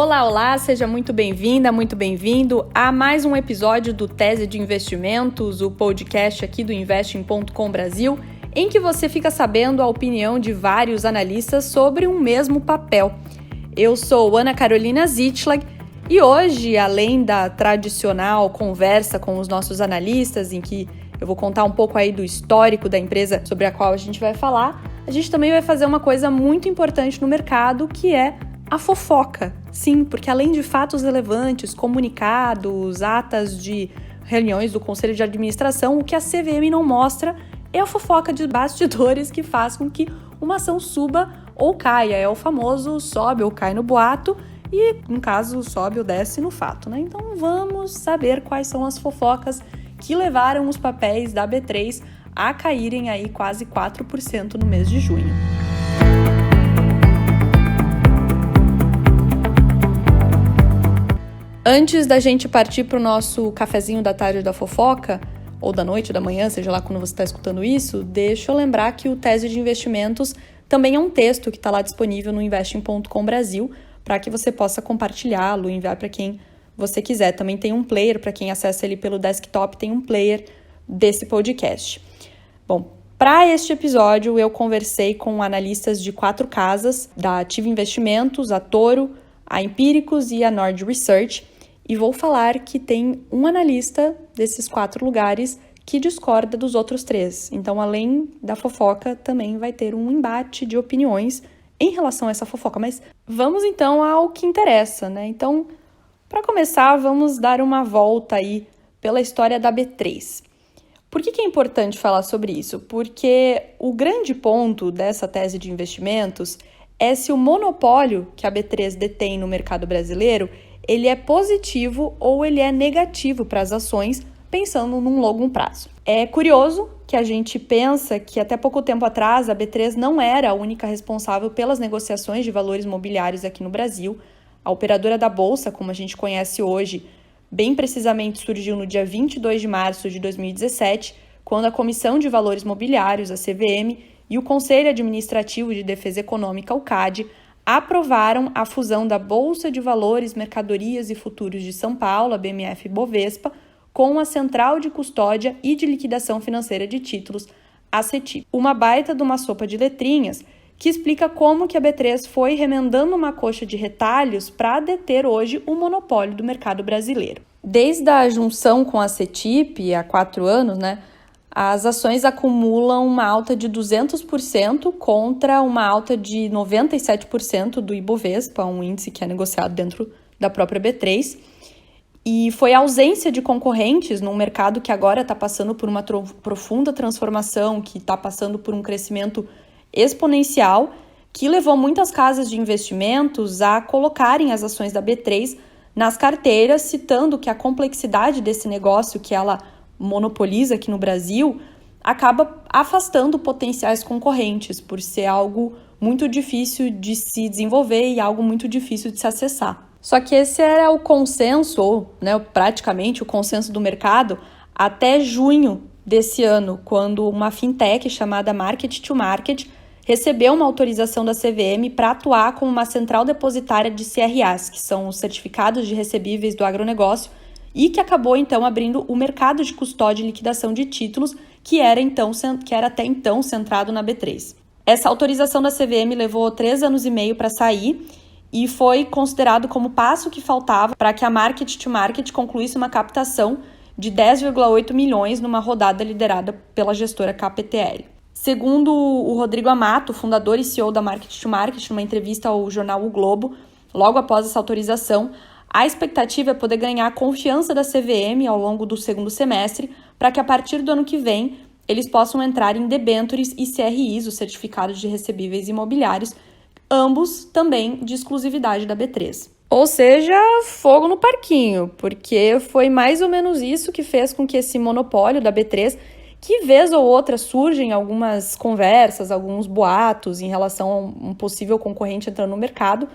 Olá, olá, seja muito bem-vinda, muito bem-vindo a mais um episódio do Tese de Investimentos, o podcast aqui do Investing.com Brasil, em que você fica sabendo a opinião de vários analistas sobre um mesmo papel. Eu sou Ana Carolina Zitlag e hoje, além da tradicional conversa com os nossos analistas, em que eu vou contar um pouco aí do histórico da empresa sobre a qual a gente vai falar, a gente também vai fazer uma coisa muito importante no mercado, que é a fofoca. Sim, porque além de fatos relevantes, comunicados, atas de reuniões do Conselho de Administração, o que a CVM não mostra é a fofoca de bastidores que faz com que uma ação suba ou caia. É o famoso sobe ou cai no boato e, no caso, sobe ou desce no fato, né? Então vamos saber quais são as fofocas que levaram os papéis da B3 a caírem aí quase 4% no mês de junho. Antes da gente partir para o nosso cafezinho da tarde da fofoca, ou da noite, ou da manhã, seja lá quando você está escutando isso, deixa eu lembrar que o Tese de Investimentos também é um texto que está lá disponível no Investing.com Brasil, para que você possa compartilhá-lo, enviar para quem você quiser. Também tem um player, para quem acessa ele pelo desktop, tem um player desse podcast. Bom, para este episódio eu conversei com analistas de 4 casas, da Ativa Investimentos, a Toro, a Empíricos e a Nord Research, e vou falar que tem um analista desses 4 lugares que discorda dos outros 3. Então, além da fofoca, também vai ter um embate de opiniões em relação a essa fofoca. Mas vamos então ao que interessa, né? Então, para começar, vamos dar uma volta aí pela história da B3. Por que é importante falar sobre isso? Porque o grande ponto dessa tese de investimentos é se o monopólio que a B3 detém no mercado brasileiro, ele é positivo ou ele é negativo para as ações, pensando num longo prazo. É curioso que a gente pensa que até pouco tempo atrás a B3 não era a única responsável pelas negociações de valores mobiliários aqui no Brasil. A operadora da Bolsa, como a gente conhece hoje, bem precisamente surgiu no dia 22 de março de 2017, quando a Comissão de Valores Mobiliários, a CVM, e o Conselho Administrativo de Defesa Econômica, o CAD, aprovaram a fusão da Bolsa de Valores, Mercadorias e Futuros de São Paulo, a BMF-Bovespa, com a Central de Custódia e de Liquidação Financeira de Títulos, a CETIP. Uma baita de uma sopa de letrinhas que explica como que a B3 foi remendando uma coxa de retalhos para deter hoje o monopólio do mercado brasileiro. Desde a junção com a CETIP, há 4 anos, as ações acumulam uma alta de 200% contra uma alta de 97% do Ibovespa, um índice que é negociado dentro da própria B3. E foi a ausência de concorrentes num mercado que agora está passando por uma profunda transformação, que está passando por um crescimento exponencial, que levou muitas casas de investimentos a colocarem as ações da B3 nas carteiras, citando que a complexidade desse negócio que ela monopoliza aqui no Brasil acaba afastando potenciais concorrentes, por ser algo muito difícil de se desenvolver e algo muito difícil de se acessar. Só que esse era o consenso, ou praticamente o consenso do mercado, até junho desse ano, quando uma fintech chamada Market to Market recebeu uma autorização da CVM para atuar como uma central depositária de CRAs, que são os certificados de recebíveis do agronegócio, e que acabou então abrindo o mercado de custódia e liquidação de títulos, que era até então centrado na B3. Essa autorização da CVM levou 3 anos e meio para sair e foi considerado como passo que faltava para que a Market to Market concluísse uma captação de 10,8 milhões numa rodada liderada pela gestora KPTL. Segundo o Rodrigo Amato, fundador e CEO da Market to Market, numa entrevista ao jornal O Globo, logo após essa autorização, a expectativa é poder ganhar a confiança da CVM ao longo do segundo semestre, para que a partir do ano que vem eles possam entrar em debêntures e CRIs, os certificados de recebíveis imobiliários, ambos também de exclusividade da B3. Ou seja, fogo no parquinho, porque foi mais ou menos isso que fez com que esse monopólio da B3, que vez ou outra surgem algumas conversas, alguns boatos em relação a um possível concorrente entrando no mercado,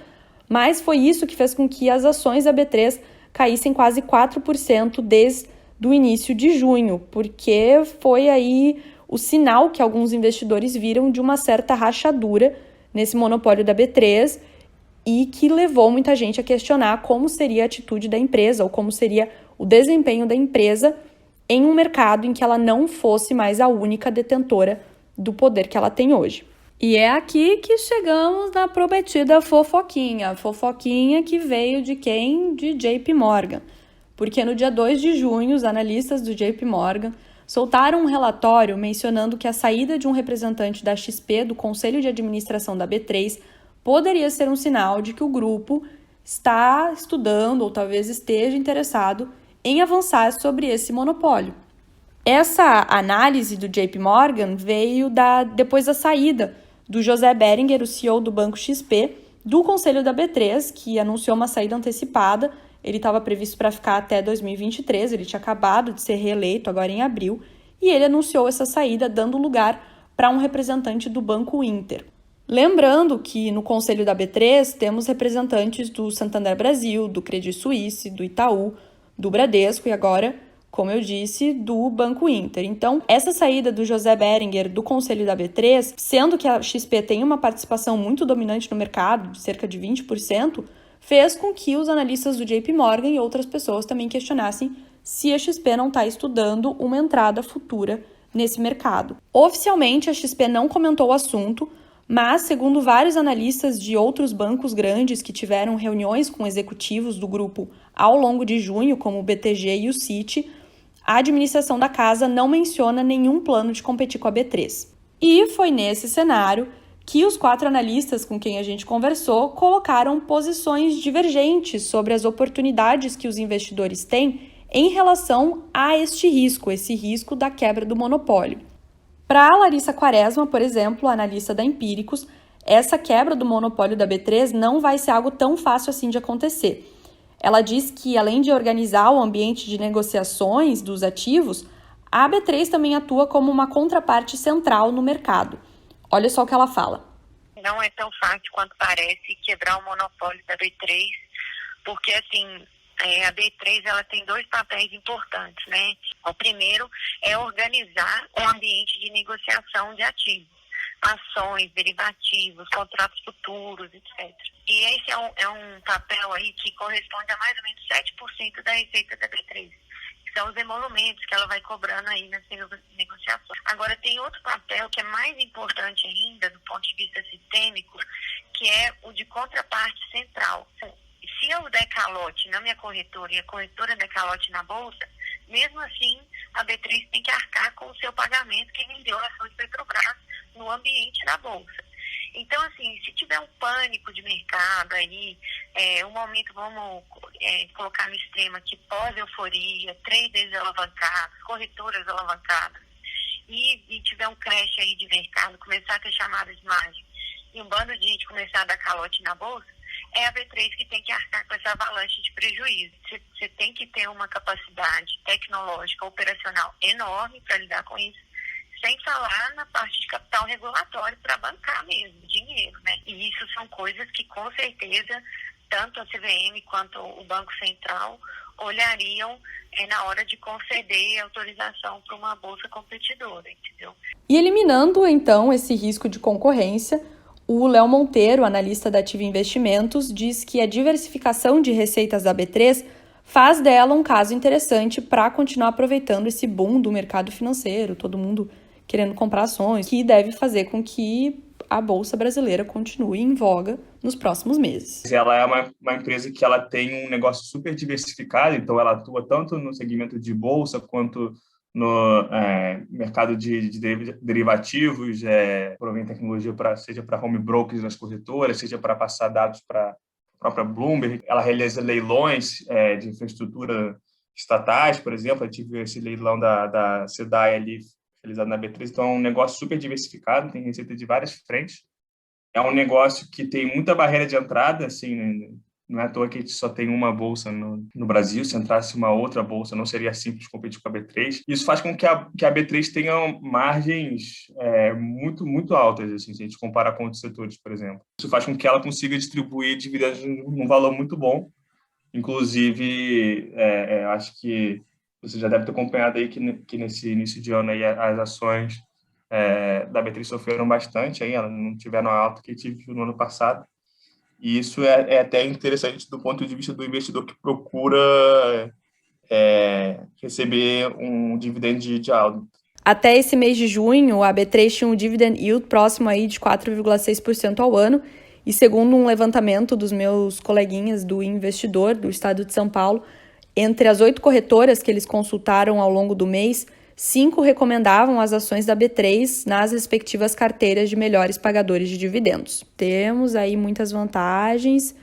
mas foi isso que fez com que as ações da B3 caíssem quase 4% desde o início de junho, porque foi aí o sinal que alguns investidores viram de uma certa rachadura nesse monopólio da B3 e que levou muita gente a questionar como seria a atitude da empresa ou como seria o desempenho da empresa em um mercado em que ela não fosse mais a única detentora do poder que ela tem hoje. E é aqui que chegamos na prometida fofoquinha. Fofoquinha que veio de quem? De JP Morgan. Porque no dia 2 de junho, os analistas do JP Morgan soltaram um relatório mencionando que a saída de um representante da XP do Conselho de Administração da B3 poderia ser um sinal de que o grupo está estudando ou talvez esteja interessado em avançar sobre esse monopólio. Essa análise do JP Morgan veio depois da saída do José Beringer, o CEO do Banco XP, do Conselho da B3, que anunciou uma saída antecipada. Ele estava previsto para ficar até 2023, ele tinha acabado de ser reeleito agora em abril, e ele anunciou essa saída, dando lugar para um representante do Banco Inter. Lembrando que no Conselho da B3 temos representantes do Santander Brasil, do Credit Suisse, do Itaú, do Bradesco e agora, como eu disse, do Banco Inter. Então, essa saída do José Beringer do Conselho da B3, sendo que a XP tem uma participação muito dominante no mercado, de cerca de 20%, fez com que os analistas do JP Morgan e outras pessoas também questionassem se a XP não está estudando uma entrada futura nesse mercado. Oficialmente, a XP não comentou o assunto, mas, segundo vários analistas de outros bancos grandes que tiveram reuniões com executivos do grupo ao longo de junho, como o BTG e o Citi, a administração da casa não menciona nenhum plano de competir com a B3. E foi nesse cenário que os 4 analistas com quem a gente conversou colocaram posições divergentes sobre as oportunidades que os investidores têm em relação a esse risco da quebra do monopólio. Para a Larissa Quaresma, por exemplo, analista da Empíricos, essa quebra do monopólio da B3 não vai ser algo tão fácil assim de acontecer. Ela diz que, além de organizar o ambiente de negociações dos ativos, a B3 também atua como uma contraparte central no mercado. Olha só o que ela fala. Não é tão fácil quanto parece quebrar o monopólio da B3, porque assim, a B3 ela tem 2 papéis importantes, né? O primeiro é organizar o ambiente de negociação de ativos, ações, derivativos, contratos futuros, etc. E esse é um papel aí que corresponde a mais ou menos 7% da receita da B3. São os emolumentos que ela vai cobrando aí nas negociações. Agora, tem outro papel que é mais importante ainda, do ponto de vista sistêmico, que é o de contraparte central. Se eu der calote na minha corretora e a corretora der calote na bolsa, mesmo assim, a B3 tem que arcar com o seu pagamento que vendeu a ação de Petrobras no ambiente da bolsa. Então, assim, se tiver um pânico de mercado aí, um momento, vamos colocar no extremo aqui, pós-euforia, traders alavancados, corretoras alavancadas, e tiver um crash aí de mercado, começar a ter chamadas de margem, e um bando de gente começar a dar calote na bolsa, é a B3 que tem que arcar com essa avalanche de prejuízo. Você tem que ter uma capacidade tecnológica, operacional enorme para lidar com isso, sem falar na parte de capital regulatório para bancar mesmo, dinheiro, né? E isso são coisas que, com certeza, tanto a CVM quanto o Banco Central olhariam na hora de conceder autorização para uma bolsa competidora, entendeu? E eliminando, então, esse risco de concorrência, o Léo Monteiro, analista da Ativa Investimentos, diz que a diversificação de receitas da B3 faz dela um caso interessante para continuar aproveitando esse boom do mercado financeiro, todo mundo querendo comprar ações, que deve fazer com que a Bolsa Brasileira continue em voga nos próximos meses. Ela é uma empresa que ela tem um negócio super diversificado, então ela atua tanto no segmento de bolsa quanto no mercado de derivativos, provém tecnologia seja para home brokers nas corretoras, seja para passar dados para a própria Bloomberg. Ela realiza leilões de infraestrutura estatais, por exemplo. Eu tive esse leilão da SEDAI ali, realizado na B3, então é um negócio super diversificado, tem receita de várias frentes. É um negócio que tem muita barreira de entrada, assim, não é à toa que a gente só tem uma bolsa no Brasil. Se entrasse uma outra bolsa, não seria simples competir com a B3. Isso faz com que a B3 tenha margens muito, muito altas, assim, se a gente comparar com outros setores, por exemplo. Isso faz com que ela consiga distribuir dividendos num valor muito bom. Inclusive, acho que você já deve ter acompanhado aí que nesse início de ano aí as ações da B3 sofreram bastante, aí elas não tiveram a alta que tive no ano passado. E isso é até interessante do ponto de vista do investidor que procura receber um dividendo de alto. Até esse mês de junho, a B3 tinha um dividend yield próximo aí de 4,6% ao ano, e segundo um levantamento dos meus coleguinhas do Investidor, do estado de São Paulo, entre as 8 corretoras que eles consultaram ao longo do mês, 5 recomendavam as ações da B3 nas respectivas carteiras de melhores pagadores de dividendos. Temos aí muitas vantagens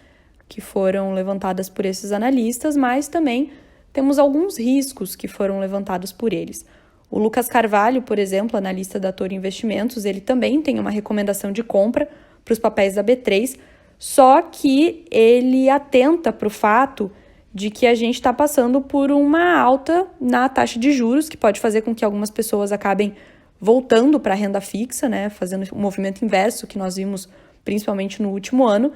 que foram levantadas por esses analistas, mas também temos alguns riscos que foram levantados por eles. O Lucas Carvalho, por exemplo, analista da Toro Investimentos, ele também tem uma recomendação de compra para os papéis da B3, só que ele atenta para o fato de que a gente está passando por uma alta na taxa de juros, que pode fazer com que algumas pessoas acabem voltando para a renda fixa, né, fazendo um movimento inverso que nós vimos principalmente no último ano.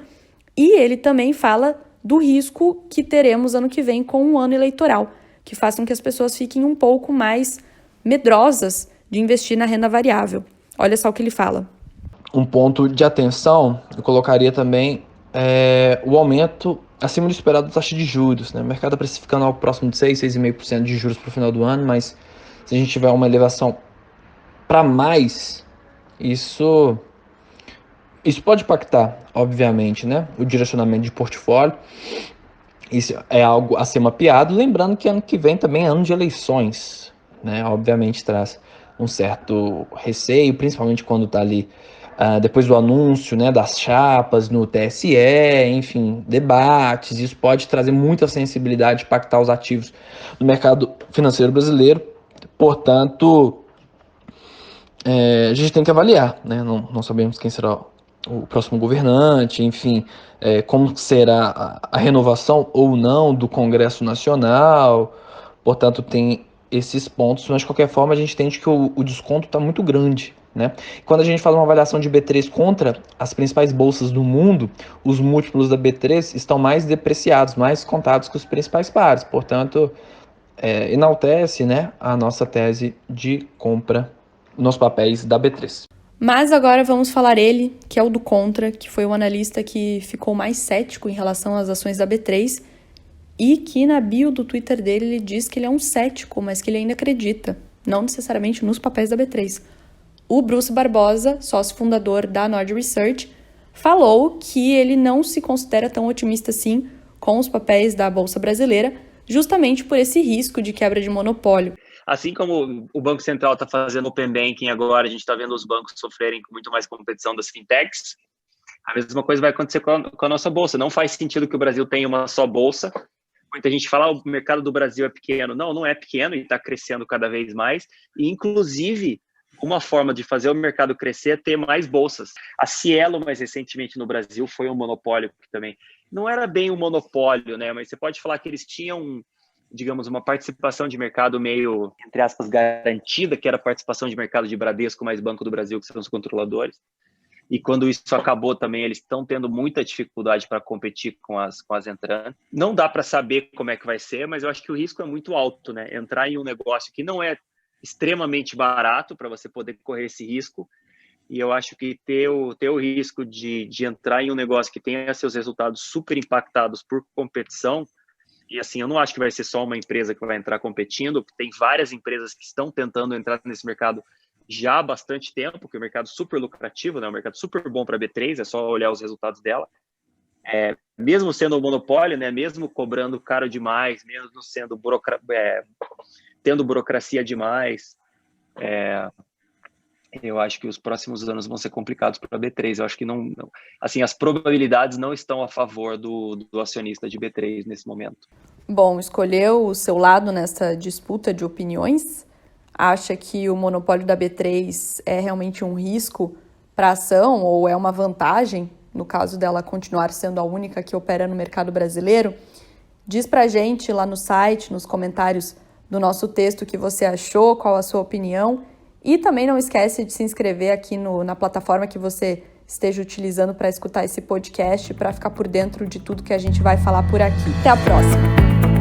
E ele também fala do risco que teremos ano que vem com um ano eleitoral, que faz com que as pessoas fiquem um pouco mais medrosas de investir na renda variável. Olha só o que ele fala. Um ponto de atenção, eu colocaria também o aumento acima do esperado da taxa de juros, né? O mercado está precificando algo próximo de 6,5% de juros para o final do ano, mas se a gente tiver uma elevação para mais, isso pode impactar, obviamente, né? O direcionamento de portfólio. Isso é algo a ser mapeado, lembrando que ano que vem também é ano de eleições, né? Obviamente traz um certo receio, principalmente quando está ali depois do anúncio, né, das chapas no TSE, enfim, debates. Isso pode trazer muita sensibilidade, impactar os ativos no mercado financeiro brasileiro. Portanto, a gente tem que avaliar, né? Não sabemos quem será o próximo governante, enfim, como será a renovação ou não do Congresso Nacional. Portanto, tem esses pontos, mas de qualquer forma a gente entende que o desconto está muito grande, né? Quando a gente faz uma avaliação de B3 contra as principais bolsas do mundo, os múltiplos da B3 estão mais depreciados, mais contados que os principais pares. Portanto, enaltece, né, a nossa tese de compra nos papéis da B3. Mas agora vamos falar ele, que é o do contra, que foi o analista que ficou mais cético em relação às ações da B3 e que na bio do Twitter dele ele diz que ele é um cético, mas que ele ainda acredita, não necessariamente nos papéis da B3. O Bruce Barbosa, sócio fundador da Nord Research, falou que ele não se considera tão otimista assim com os papéis da Bolsa Brasileira, justamente por esse risco de quebra de monopólio. Assim como o Banco Central está fazendo Open Banking agora, a gente está vendo os bancos sofrerem com muito mais competição das fintechs, a mesma coisa vai acontecer com a nossa Bolsa. Não faz sentido que o Brasil tenha uma só Bolsa. Muita gente fala o mercado do Brasil é pequeno. Não é pequeno e está crescendo cada vez mais. E, inclusive, uma forma de fazer o mercado crescer é ter mais bolsas. A Cielo, mais recentemente no Brasil, foi um monopólio que também não era bem um monopólio, né? Mas você pode falar que eles tinham, digamos, uma participação de mercado meio, entre aspas, garantida, que era a participação de mercado de Bradesco mais Banco do Brasil, que são os controladores. E quando isso acabou também, eles estão tendo muita dificuldade para competir com as entrantes. Não dá para saber como é que vai ser, mas eu acho que o risco é muito alto, né? Entrar em um negócio que não é extremamente barato para você poder correr esse risco. E eu acho que ter o risco de entrar em um negócio que tenha seus resultados super impactados por competição, e assim, eu não acho que vai ser só uma empresa que vai entrar competindo, tem várias empresas que estão tentando entrar nesse mercado já há bastante tempo, que é um mercado super lucrativo, né? Um mercado super bom para a B3, é só olhar os resultados dela. Mesmo sendo um monopólio, né? Mesmo cobrando caro demais, mesmo sendo tendo burocracia demais, eu acho que os próximos anos vão ser complicados para a B3. Eu acho que não, assim, as probabilidades não estão a favor do acionista de B3 nesse momento. Bom, escolheu o seu lado nessa disputa de opiniões? Acha que o monopólio da B3 é realmente um risco para a ação ou é uma vantagem, no caso dela continuar sendo a única que opera no mercado brasileiro? Diz pra gente lá no site, nos comentários do nosso texto o que você achou, qual a sua opinião. E também não esquece de se inscrever aqui na plataforma que você esteja utilizando para escutar esse podcast, para ficar por dentro de tudo que a gente vai falar por aqui. Até a próxima!